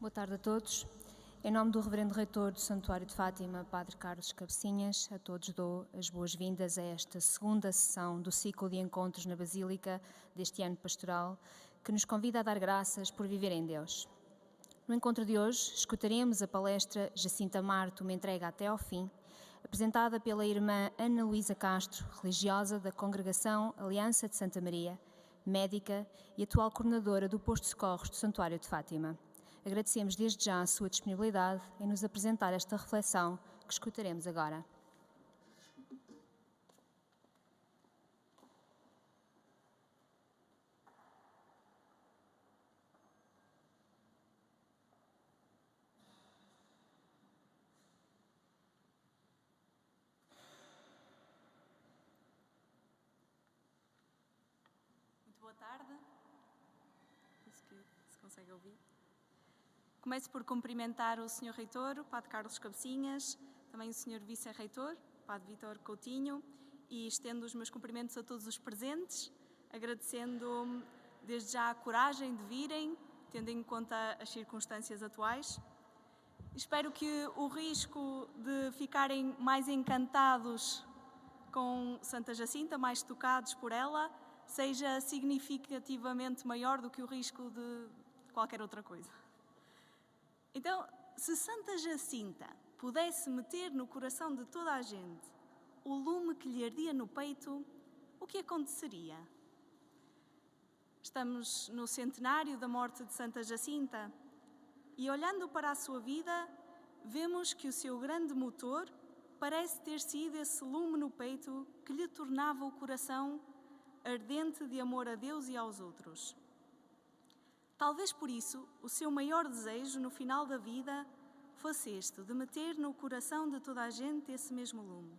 Boa tarde a todos. Em nome do Reverendo Reitor do Santuário de Fátima, Padre Carlos Cabecinhas, a todos dou as boas-vindas a esta segunda sessão do ciclo de encontros na Basílica deste ano pastoral, que nos convida a dar graças por viver em Deus. No encontro de hoje, escutaremos a palestra Jacinta Marto, uma entrega até ao fim, apresentada pela irmã Ana Luísa Castro, religiosa da Congregação Aliança de Santa Maria, médica e atual coordenadora do Posto de Socorros do Santuário de Fátima. Agradecemos desde já a sua disponibilidade em nos apresentar esta reflexão que escutaremos agora. Muito boa tarde. Se consegue ouvir. Começo por cumprimentar o Sr. Reitor, o Padre Carlos Cabecinhas, também o Sr. Vice-Reitor, o Padre Vítor Coutinho, e estendo os meus cumprimentos a todos os presentes, agradecendo desde já a coragem de virem, tendo em conta as circunstâncias atuais. Espero que o risco de ficarem mais encantados com Santa Jacinta, mais tocados por ela, seja significativamente maior do que o risco de qualquer outra coisa. Então, se Santa Jacinta pudesse meter no coração de toda a gente o lume que lhe ardia no peito, o que aconteceria? Estamos no centenário da morte de Santa Jacinta e, olhando para a sua vida, vemos que o seu grande motor parece ter sido esse lume no peito que lhe tornava o coração ardente de amor a Deus e aos outros. Talvez por isso o seu maior desejo no final da vida fosse este, de meter no coração de toda a gente esse mesmo lume.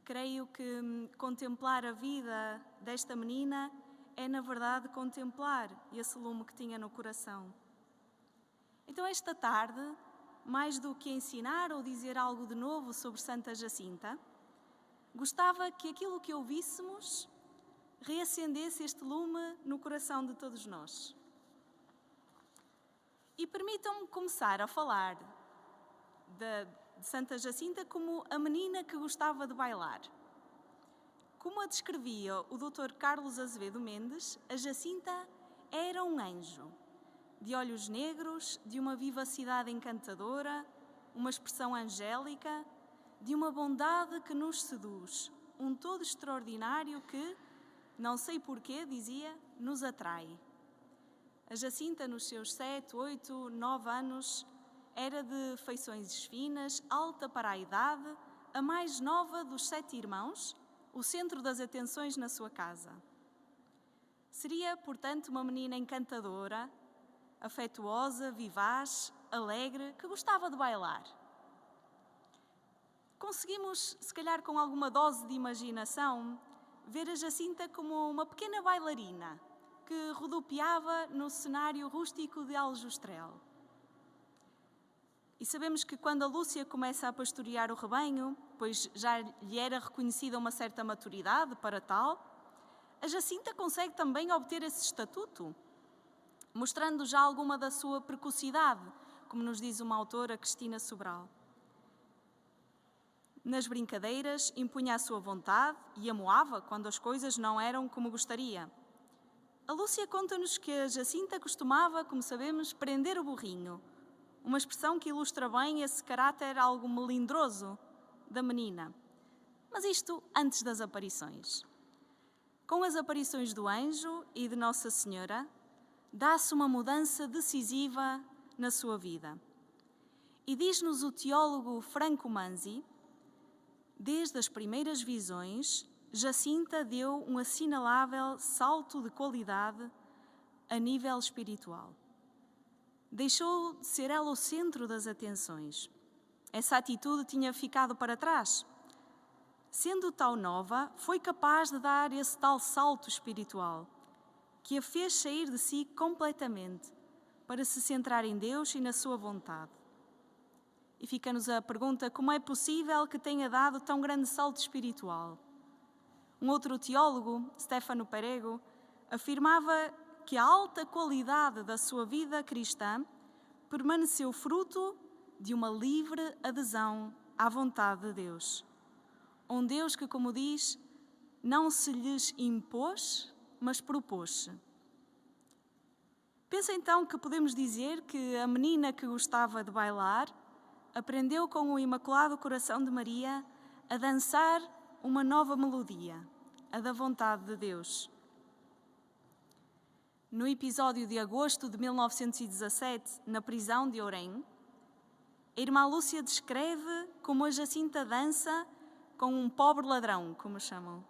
Creio que contemplar a vida desta menina é, na verdade, contemplar esse lume que tinha no coração. Então, esta tarde, mais do que ensinar ou dizer algo de novo sobre Santa Jacinta, gostava que aquilo que ouvíssemos reacendesse este lume no coração de todos nós. E permitam-me começar a falar de Santa Jacinta como a menina que gostava de bailar. Como a descrevia o Dr. Carlos Azevedo Mendes, a Jacinta era um anjo, de olhos negros, de uma vivacidade encantadora, uma expressão angélica, de uma bondade que nos seduz, um todo extraordinário que, não sei porquê, dizia, nos atrai. A Jacinta, nos seus 7, 8, 9 anos, era de feições finas, alta para a idade, a mais nova dos 7 irmãos, o centro das atenções na sua casa. Seria, portanto, uma menina encantadora, afetuosa, vivaz, alegre, que gostava de bailar. Conseguimos, se calhar com alguma dose de imaginação, ver a Jacinta como uma pequena bailarina, que rodopiava no cenário rústico de Aljustrel. E sabemos que quando a Lúcia começa a pastorear o rebanho, pois já lhe era reconhecida uma certa maturidade para tal, a Jacinta consegue também obter esse estatuto, mostrando já alguma da sua precocidade, como nos diz uma autora, Cristina Sobral. Nas brincadeiras, impunha a sua vontade e amoava quando as coisas não eram como gostaria. A Lúcia conta-nos que a Jacinta costumava, como sabemos, prender o burrinho, uma expressão que ilustra bem esse caráter algo melindroso da menina. Mas isto antes das aparições. Com as aparições do anjo e de Nossa Senhora, dá-se uma mudança decisiva na sua vida. E diz-nos o teólogo Franco Manzi, desde as primeiras visões, Jacinta deu um assinalável salto de qualidade a nível espiritual. Deixou de ser ela o centro das atenções. Essa atitude tinha ficado para trás. Sendo tão nova, foi capaz de dar esse tal salto espiritual, que a fez sair de si completamente, para se centrar em Deus e na sua vontade. E fica-nos a pergunta, como é possível que tenha dado tão grande salto espiritual? Um outro teólogo, Stefano Perego, afirmava que a alta qualidade da sua vida cristã permaneceu fruto de uma livre adesão à vontade de Deus. Um Deus que, como diz, não se lhes impôs, mas propôs-se. Pensa então que podemos dizer que a menina que gostava de bailar aprendeu com o Imaculado Coração de Maria a dançar uma nova melodia, a da vontade de Deus. No episódio de agosto de 1917, na prisão de Orém, a irmã Lúcia descreve como a Jacinta dança com um pobre ladrão, como chamam,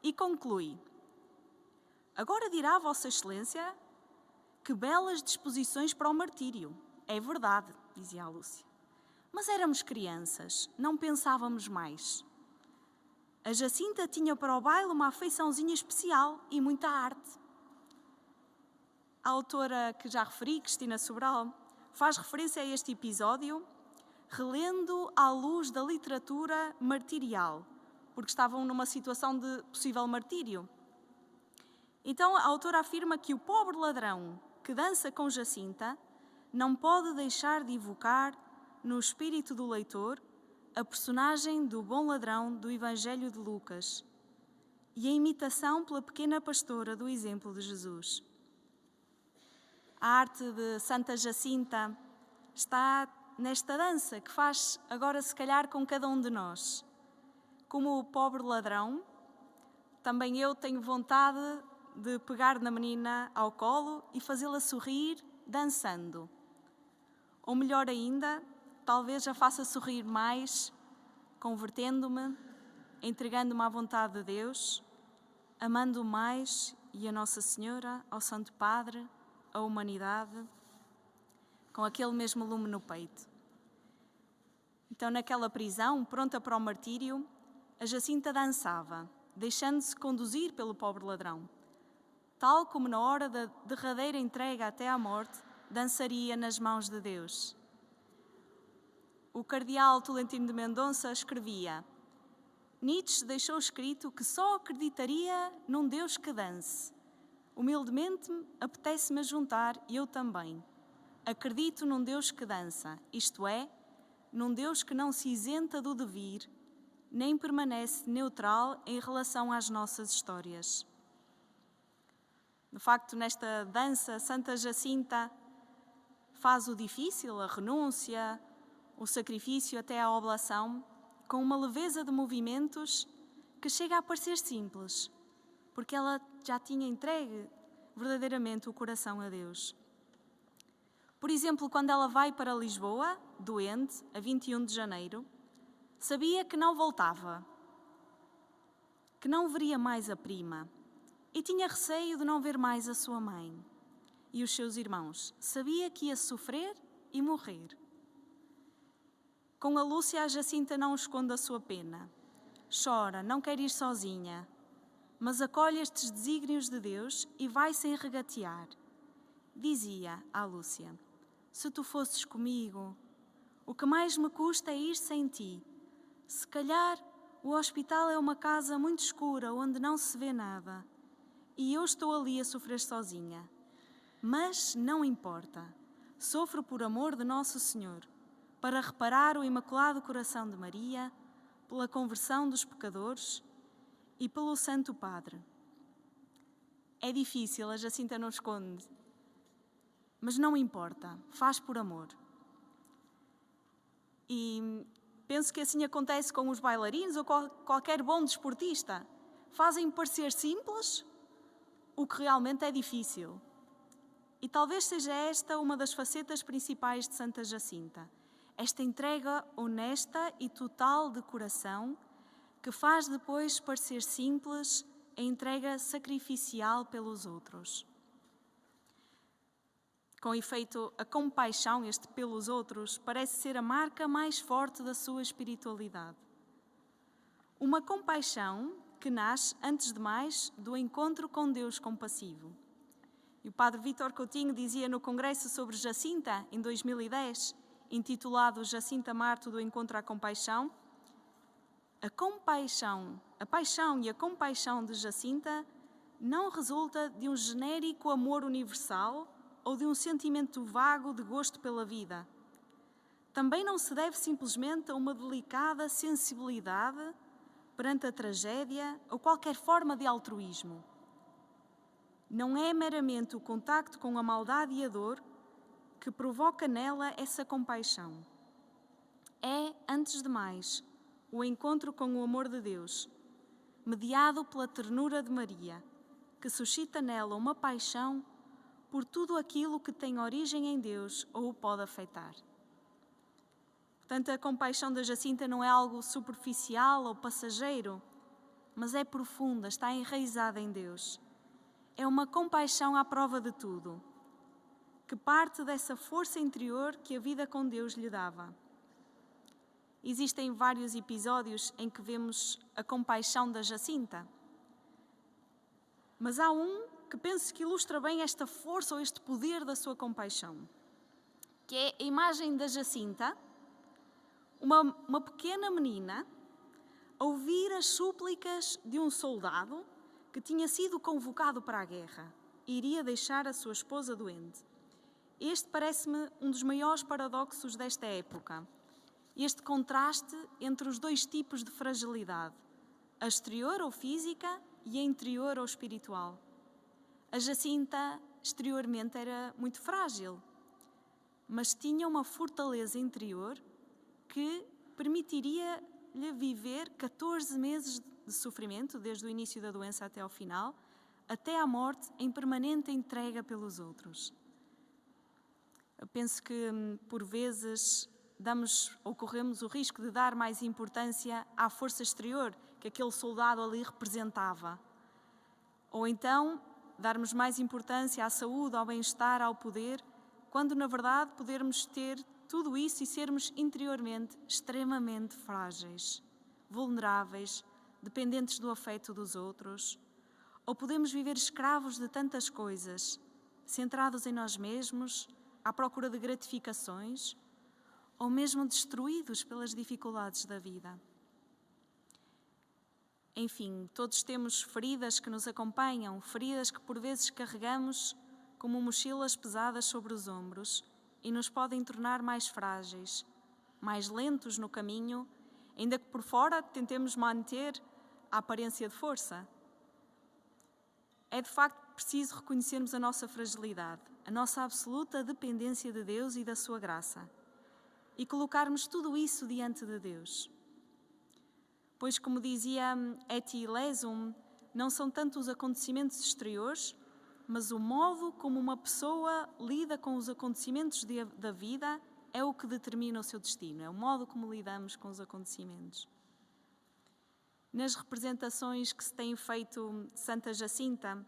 e conclui: agora dirá Vossa Excelência que belas disposições para o martírio. É verdade, dizia a Lúcia. Mas éramos crianças, não pensávamos mais. A Jacinta tinha para o baile uma afeiçãozinha especial e muita arte. A autora que já referi, Cristina Sobral, faz referência a este episódio, relendo à luz da literatura martirial, porque estavam numa situação de possível martírio. Então a autora afirma que o pobre ladrão que dança com Jacinta não pode deixar de evocar no espírito do leitor a personagem do bom ladrão do Evangelho de Lucas e a imitação pela pequena pastora do exemplo de Jesus. A arte de Santa Jacinta está nesta dança que faz agora se calhar com cada um de nós. Como o pobre ladrão, também eu tenho vontade de pegar na menina ao colo e fazê-la sorrir dançando. Ou melhor ainda, talvez a faça sorrir mais, convertendo-me, entregando-me à vontade de Deus, amando mais e a Nossa Senhora, ao Santo Padre, a humanidade, com aquele mesmo lume no peito. Então, naquela prisão, pronta para o martírio, a Jacinta dançava, deixando-se conduzir pelo pobre ladrão, tal como na hora da derradeira entrega até à morte, dançaria nas mãos de Deus. O cardeal Tolentino de Mendonça escrevia: Nietzsche deixou escrito que só acreditaria num Deus que dance. Humildemente apetece-me juntar, e eu também. Acredito num Deus que dança, isto é, num Deus que não se isenta do devir, nem permanece neutral em relação às nossas histórias. De facto, nesta dança, Santa Jacinta faz o difícil, a renúncia, o sacrifício até à oblação, com uma leveza de movimentos que chega a parecer simples, porque ela já tinha entregue verdadeiramente o coração a Deus. Por exemplo, quando ela vai para Lisboa, doente, a 21 de janeiro, sabia que não voltava, que não veria mais a prima, e tinha receio de não ver mais a sua mãe e os seus irmãos. Sabia que ia sofrer e morrer. Com a Lúcia, a Jacinta não esconde a sua pena. Chora, não quer ir sozinha, mas acolhe estes desígnios de Deus e vai sem regatear. Dizia à Lúcia: se tu fosses comigo, o que mais me custa é ir sem ti. Se calhar o hospital é uma casa muito escura onde não se vê nada. E eu estou ali a sofrer sozinha. Mas não importa. Sofro por amor de Nosso Senhor, para reparar o Imaculado Coração de Maria, pela conversão dos pecadores e pelo Santo Padre. É difícil, a Jacinta não esconde, mas não importa, faz por amor. E penso que assim acontece com os bailarinos ou qualquer bom desportista. Fazem parecer simples o que realmente é difícil. E talvez seja esta uma das facetas principais de Santa Jacinta. Esta entrega honesta e total de coração que faz depois parecer simples a entrega sacrificial pelos outros. Com efeito, a compaixão, este pelos outros, parece ser a marca mais forte da sua espiritualidade. Uma compaixão que nasce, antes de mais, do encontro com Deus compassivo. E o padre Vítor Coutinho dizia no congresso sobre Jacinta, em 2010, intitulado Jacinta Marto do Encontro à Compaixão: a paixão e a compaixão de Jacinta não resulta de um genérico amor universal ou de um sentimento vago de gosto pela vida. Também não se deve simplesmente a uma delicada sensibilidade perante a tragédia ou qualquer forma de altruísmo. Não é meramente o contacto com a maldade e a dor que provoca nela essa compaixão. É, antes de mais, o encontro com o amor de Deus, mediado pela ternura de Maria, que suscita nela uma paixão por tudo aquilo que tem origem em Deus ou o pode afetar. Portanto, a compaixão da Jacinta não é algo superficial ou passageiro, mas é profunda, está enraizada em Deus. É uma compaixão à prova de tudo, que parte dessa força interior que a vida com Deus lhe dava. Existem vários episódios em que vemos a compaixão da Jacinta, mas há um que penso que ilustra bem esta força ou este poder da sua compaixão, que é a imagem da Jacinta, uma pequena menina, a ouvir as súplicas de um soldado que tinha sido convocado para a guerra e iria deixar a sua esposa doente. Este parece-me um dos maiores paradoxos desta época. Este contraste entre os dois tipos de fragilidade, a exterior ou física e a interior ou espiritual. A Jacinta, exteriormente, era muito frágil, mas tinha uma fortaleza interior que permitiria-lhe viver 14 meses de sofrimento, desde o início da doença até ao final, até à morte, em permanente entrega pelos outros. Eu penso que, por vezes, damos ou corremos o risco de dar mais importância à força exterior que aquele soldado ali representava. Ou então, darmos mais importância à saúde, ao bem-estar, ao poder, quando, na verdade, podermos ter tudo isso e sermos interiormente extremamente frágeis, vulneráveis, dependentes do afeto dos outros. Ou podemos viver escravos de tantas coisas, centrados em nós mesmos, à procura de gratificações, ou mesmo destruídos pelas dificuldades da vida. Enfim, todos temos feridas que nos acompanham, feridas que por vezes carregamos como mochilas pesadas sobre os ombros e nos podem tornar mais frágeis, mais lentos no caminho, ainda que por fora tentemos manter a aparência de força. É de facto preciso reconhecermos a nossa fragilidade, a nossa absoluta dependência de Deus e da sua graça, e colocarmos tudo isso diante de Deus. Pois, como dizia Etty Lessum, não são tanto os acontecimentos exteriores, mas o modo como uma pessoa lida com os acontecimentos da vida é o que determina o seu destino, é o modo como lidamos com os acontecimentos. Nas representações que se têm feito de Santa Jacinta,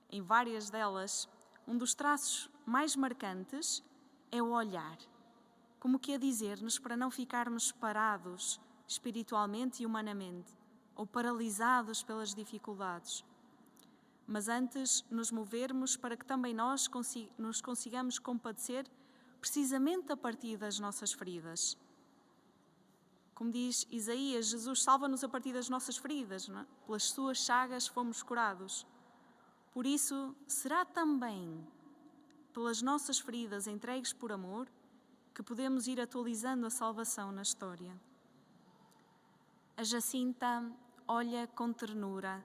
em várias delas, um dos traços mais marcantes é o olhar, como que a dizer-nos para não ficarmos parados espiritualmente e humanamente, ou paralisados pelas dificuldades, mas antes nos movermos para que também nós nos consigamos compadecer precisamente a partir das nossas feridas. Como diz Isaías, Jesus salva-nos a partir das nossas feridas, não é? Pelas suas chagas fomos curados. Por isso, será também pelas nossas feridas entregues por amor que podemos ir atualizando a salvação na história. A Jacinta olha com ternura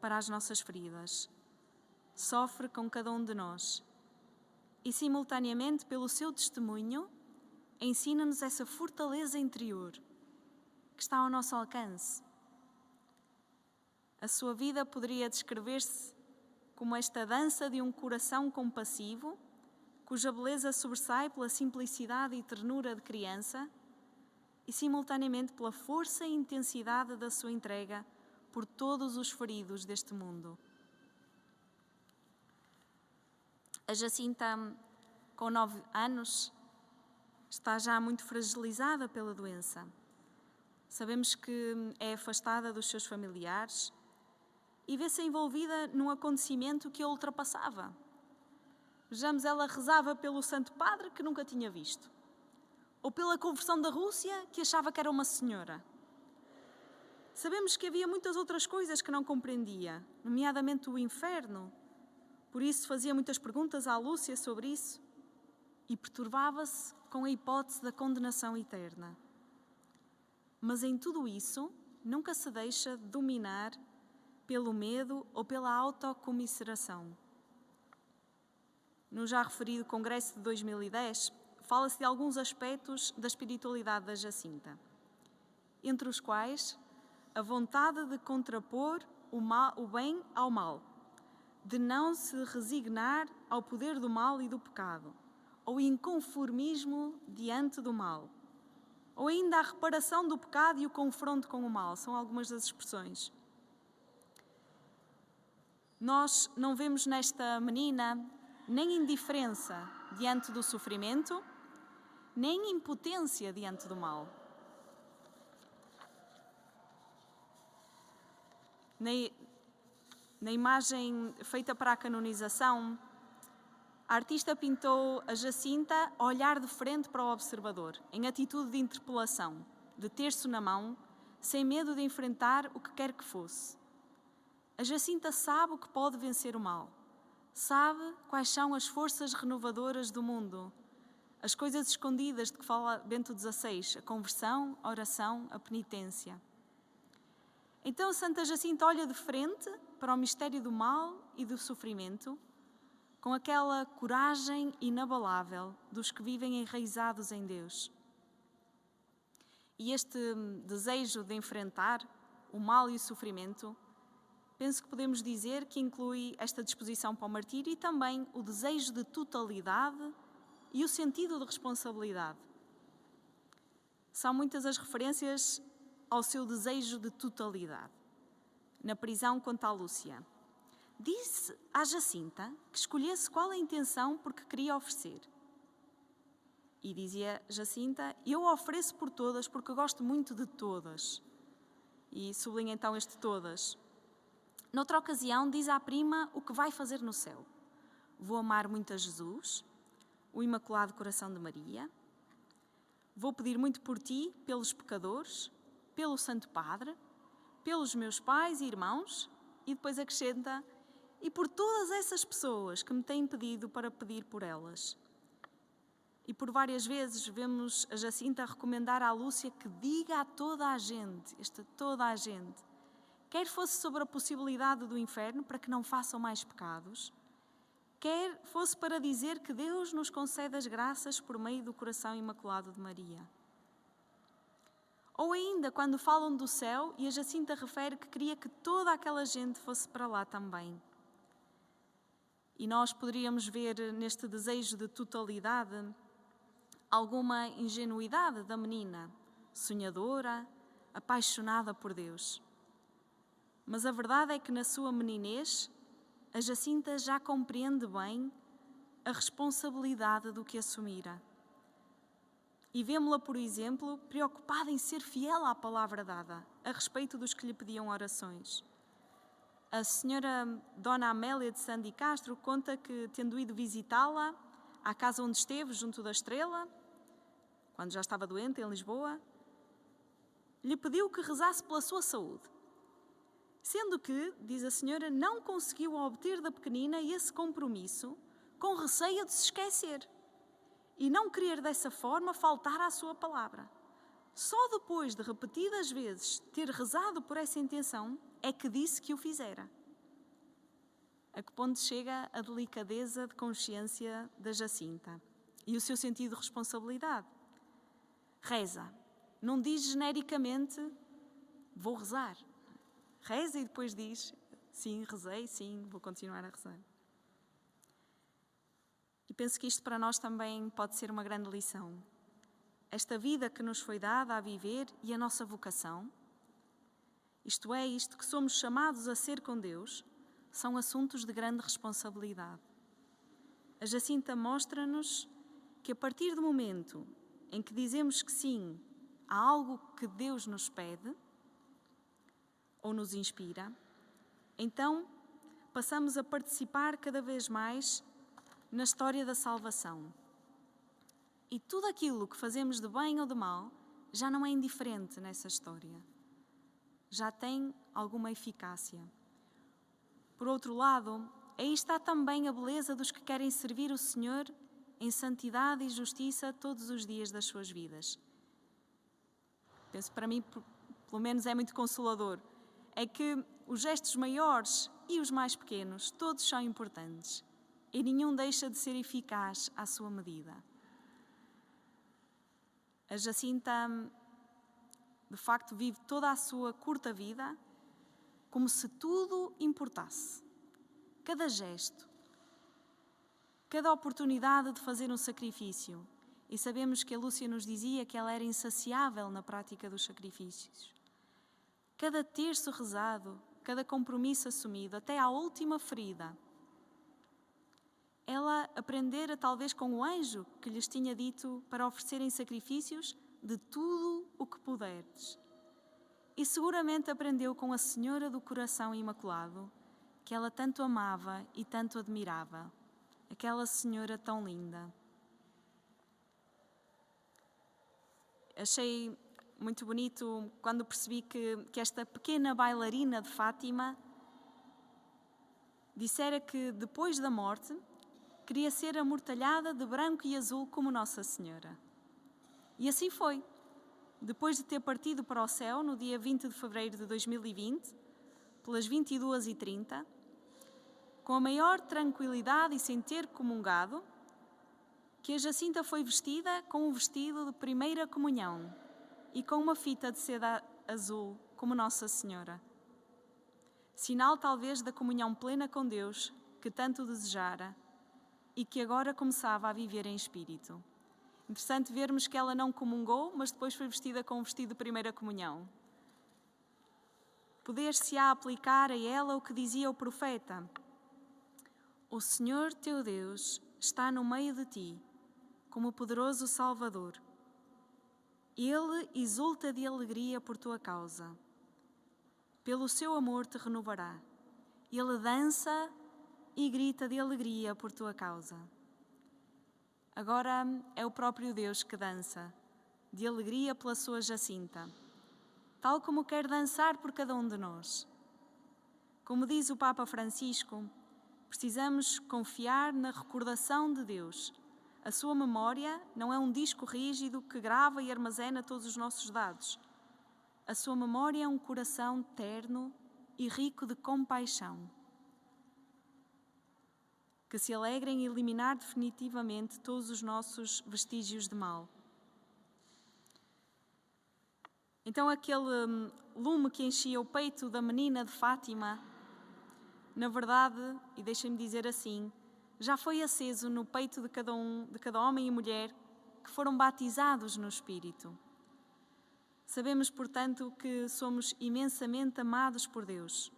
para as nossas feridas, sofre com cada um de nós e, simultaneamente, pelo seu testemunho, ensina-nos essa fortaleza interior que está ao nosso alcance. A sua vida poderia descrever-se como esta dança de um coração compassivo, cuja beleza sobressai pela simplicidade e ternura de criança e, simultaneamente, pela força e intensidade da sua entrega por todos os feridos deste mundo. A Jacinta, com 9 anos, está já muito fragilizada pela doença. Sabemos que é afastada dos seus familiares e vê-se envolvida num acontecimento que a ultrapassava. Vejamos, ela rezava pelo Santo Padre que nunca tinha visto, ou pela conversão da Rússia que achava que era uma senhora. Sabemos que havia muitas outras coisas que não compreendia, nomeadamente o inferno, Por isso fazia muitas perguntas à Lúcia sobre isso e perturbava-se com a hipótese da condenação eterna. Mas em tudo isso, nunca se deixa dominar pelo medo ou pela autocomiseração. No já referido Congresso de 2010, fala-se de alguns aspectos da espiritualidade da Jacinta, entre os quais a vontade de contrapor o bem ao mal, de não se resignar ao poder do mal e do pecado, ou inconformismo diante do mal, ou ainda a reparação do pecado e o confronto com o mal, são algumas das expressões. Nós não vemos nesta menina nem indiferença diante do sofrimento, nem impotência diante do mal. Na imagem feita para a canonização, a artista pintou a Jacinta a olhar de frente para o observador, em atitude de interpelação, de terço na mão, sem medo de enfrentar o que quer que fosse. A Jacinta sabe o que pode vencer o mal, sabe quais são as forças renovadoras do mundo, as coisas escondidas de que fala Bento XVI, a conversão, a oração, a penitência. Então a Santa Jacinta olha de frente para o mistério do mal e do sofrimento, com aquela coragem inabalável dos que vivem enraizados em Deus. E este desejo de enfrentar o mal e o sofrimento, penso que podemos dizer que inclui esta disposição para o martírio e também o desejo de totalidade e o sentido de responsabilidade. São muitas as referências ao seu desejo de totalidade. Na prisão contra a Lúcia, disse à Jacinta que escolhesse qual a intenção porque queria oferecer. E dizia Jacinta: eu ofereço por todas porque gosto muito de todas. E sublinha então este todas. Noutra ocasião diz à prima o que vai fazer no céu. Vou amar muito a Jesus, o Imaculado Coração de Maria, vou pedir muito por ti, pelos pecadores, pelo Santo Padre, pelos meus pais e irmãos, e depois acrescenta: e por todas essas pessoas que me têm pedido para pedir por elas. E por várias vezes vemos a Jacinta recomendar à Lúcia que diga a toda a gente, toda a gente, quer fosse sobre a possibilidade do inferno para que não façam mais pecados, quer fosse para dizer que Deus nos concede as graças por meio do coração imaculado de Maria. Ou ainda quando falam do céu e a Jacinta refere que queria que toda aquela gente fosse para lá também. E nós poderíamos ver neste desejo de totalidade alguma ingenuidade da menina, sonhadora, apaixonada por Deus. Mas a verdade é que na sua meninez, a Jacinta já compreende bem a responsabilidade do que assumira. E vemo-la, por exemplo, preocupada em ser fiel à palavra dada, a respeito dos que lhe pediam orações. A senhora Dona Amélia de Sandi Castro conta que, tendo ido visitá-la à casa onde esteve, junto da Estrela, quando já estava doente em Lisboa, lhe pediu que rezasse pela sua saúde. Sendo que, diz a senhora, não conseguiu obter da pequenina esse compromisso, com receio de se esquecer e não querer dessa forma faltar à sua palavra. Só depois de repetidas vezes ter rezado por essa intenção é que disse que o fizera. A que ponto chega a delicadeza de consciência da Jacinta e o seu sentido de responsabilidade? Reza. Não diz genericamente, vou rezar. Reza e depois diz, sim, rezei, sim, vou continuar a rezar. E penso que isto para nós também pode ser uma grande lição. Esta vida que nos foi dada a viver e a nossa vocação, isto é, isto que somos chamados a ser com Deus, são assuntos de grande responsabilidade. A Jacinta mostra-nos que a partir do momento em que dizemos que sim a algo que Deus nos pede ou nos inspira, então passamos a participar cada vez mais na história da salvação. E tudo aquilo que fazemos de bem ou de mal já não é indiferente nessa história. Já tem alguma eficácia. Por outro lado, aí está também a beleza dos que querem servir o Senhor em santidade e justiça todos os dias das suas vidas. Penso, para mim, pelo menos é muito consolador, é que os gestos maiores e os mais pequenos, todos são importantes e nenhum deixa de ser eficaz à sua medida. A Jacinta, de facto, vive toda a sua curta vida como se tudo importasse. Cada gesto, cada oportunidade de fazer um sacrifício. E sabemos que a Lúcia nos dizia que ela era insaciável na prática dos sacrifícios. Cada terço rezado, cada compromisso assumido, até à última ferida. Ela aprendera talvez com o anjo que lhes tinha dito para oferecerem sacrifícios de tudo o que puderes. E seguramente aprendeu com a Senhora do Coração Imaculado, que ela tanto amava e tanto admirava. Aquela senhora tão linda. Achei muito bonito quando percebi que esta pequena bailarina de Fátima dissera que depois da morte queria ser amortalhada de branco e azul como Nossa Senhora. E assim foi. Depois de ter partido para o céu no dia 20 de fevereiro de 2020, pelas 22h30, com a maior tranquilidade e sem ter comungado, que a Jacinta foi vestida com um vestido de primeira comunhão e com uma fita de seda azul, como Nossa Senhora. Sinal talvez da comunhão plena com Deus, que tanto desejara e que agora começava a viver em espírito. Interessante vermos que ela não comungou, mas depois foi vestida com um vestido de primeira comunhão. Poder-se-á aplicar a ela o que dizia o profeta: o Senhor teu Deus está no meio de ti, como poderoso Salvador. Ele exulta de alegria por tua causa. Pelo seu amor te renovará. Ele dança e grita de alegria por tua causa. Agora é o próprio Deus que dança, de alegria pela sua Jacinta, tal como quer dançar por cada um de nós. Como diz o Papa Francisco, precisamos confiar na recordação de Deus. A sua memória não é um disco rígido que grava e armazena todos os nossos dados. A sua memória é um coração terno e rico de compaixão, que se alegra em eliminar definitivamente todos os nossos vestígios de mal. Então aquele lume que enchia o peito da menina de Fátima, na verdade, e deixem-me dizer assim, já foi aceso no peito de cada homem e mulher que foram batizados no Espírito. Sabemos, portanto, que somos imensamente amados por Deus.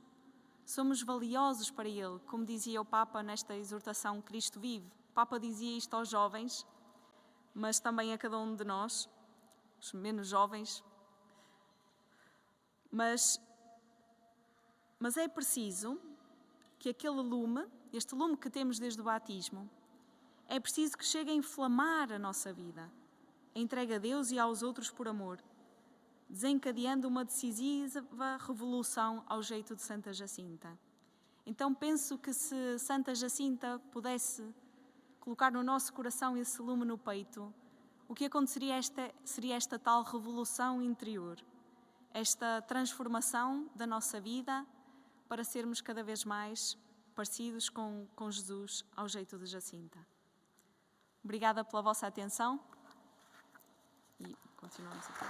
Somos valiosos para Ele, como dizia o Papa nesta exortação Cristo Vive. O Papa dizia isto aos jovens, mas também a cada um de nós, os menos jovens. Mas é preciso que aquele lume, este lume que temos desde o batismo, é preciso que chegue a inflamar a nossa vida, a entrega a Deus e aos outros por amor, desencadeando uma decisiva revolução ao jeito de Santa Jacinta. Então penso que se Santa Jacinta pudesse colocar no nosso coração esse lume no peito, o que aconteceria seria esta tal revolução interior, esta transformação da nossa vida para sermos cada vez mais parecidos com Jesus ao jeito de Jacinta. Obrigada pela vossa atenção e continuamos aqui.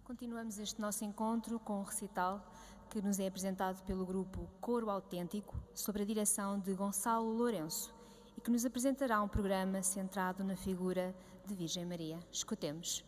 Continuamos este nosso encontro com um recital que nos é apresentado pelo grupo Coro Autêntico, sob a direção de Gonçalo Lourenço, e que nos apresentará um programa centrado na figura de Virgem Maria. Escutemos.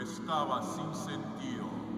estaba sin sentido.